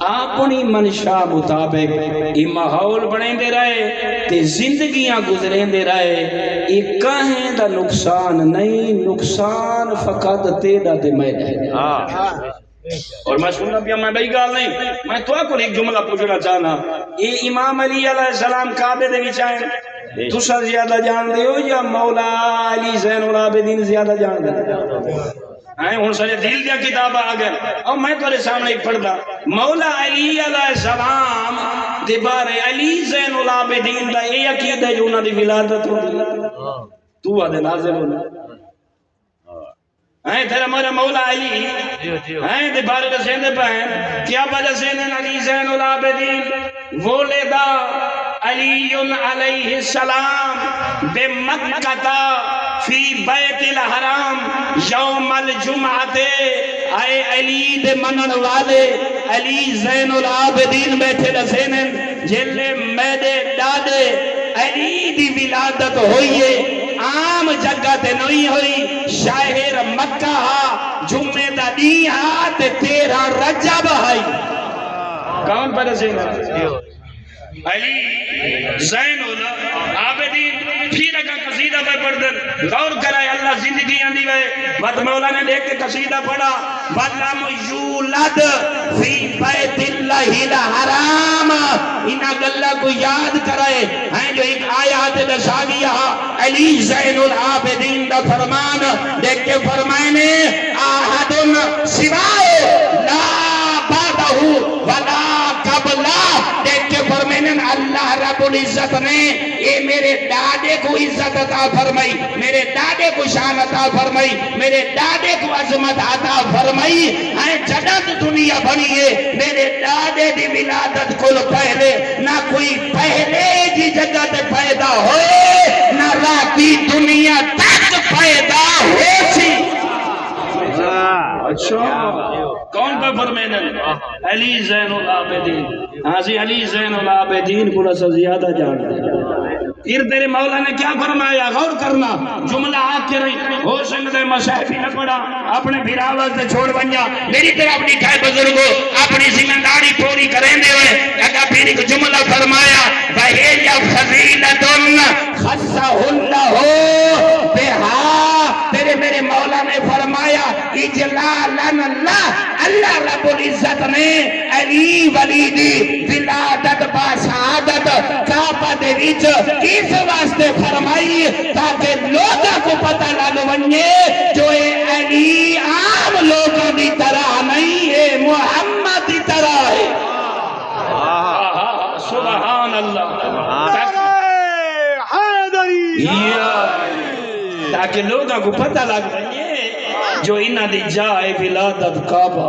اپنی منشا مطابق یہ ماحول بنے دے رہے تے زندگیاں گزریں دے رہے، یہ کہیں دا نقصان نہیں، نقصان فقط تیرا تے میرا ہے۔ اور میں سننا پیا میں بھائی گال نہیں، میں تو کو ایک جملہ پوچھنا چاہنا، یہ امام علی علیہ السلام کعبے دے وچ آئے تسا زیادہ جان دے ہو یا مولا علی زین العابدین زیادہ جان دے؟ ہوں سارے دل دیا کتاب آ گئے اور میں تھوڑے سامنے پڑھ دا مولا علی علیہ السلام دے بارے علی زین العابدین دا یہ عقیدہ ہے جو انہاں دی ولادت ہوندی تو آدھے نازل ہونا تیرا میرا مولا علی دے بارے دسیں دے پہن کیا وجہ سے علی زین العابدین ولدا علی علیہ السلام بے مکہ فی بیت الحرام یوم الجمعہ آئے علی دے منن والے علی زین العابدین بیٹھے دسینن جلے میدے ڈادے علی دی ولادت ہوئیے عام جگہ تے نہیں ہوئی شاہر مکہ جمعہ دا دی تے 13 رجب ہے کون پر دسینن علی زین العابدین پھر اگر قصیدہ پہ پڑھ دن غور کرائے اللہ زندگی آندی وے بات مولا نے دیکھ کے قصیدہ پڑھا وَلَمْ يُولَدْ فِي بَيْتِ اللَّهِ الْحَرَامِ انہا گلہ کو یاد کرائے ہیں جو ایک آیات دساویہ علی زین العابدین دا فرمان دیکھ کے فرمائنے آہدن سوائے لا بادہو ولا قبلہ دیکھ کے فرمائنے اللہ رب العزت نے یہ میرے دادے کو عزت عطا فرمائی، میرے دادے کو شان عطا فرمائی، میرے دادے کو عظمت عطا فرمائی ہے جدت دنیا بنیے میرے دادے دی ولادت کو پہلے نہ کوئی پہلے جی جگہ تے پیدا ہوئے نہ راتی دنیا تک پیدا ہوئے سی۔ اچھا کون پہ فرمائنے علی زین العابدین حاضی علی زین العابدین کو رسا زیادہ جان دے پھر تیرے مولا نے کیا فرمایا غور کرنا جملہ آگ کے رہی ہو سکتے مسائفی نہ پڑا اپنے پھر آواز سے چھوڑ بنیا میری طرح اپنی کھائے بزرگوں اپنی ذمہ داری پوری کریں دے ہوئے اگر پھر ایک جملہ فرمایا وَهِيَ فَضِيلَةٌ خَصَّهُ اللَّهُ بِهَا تیرے میرے مولا نے فرمایا اجلالن اللہ رب العزت نے علی ولی دی ولادت با شہادت کعبہ دے وچ اس واسطے فرمائی تاکہ لوگوں کو پتہ لگ ونجے جو اے علی عام لوگوں دی طرح نہیں ہے محمد دی طرح ہے۔ سبحان اللہ تاکہ لوگوں کو پتہ لگ ونجے جو انہاں دی جائے ولادت کعبہ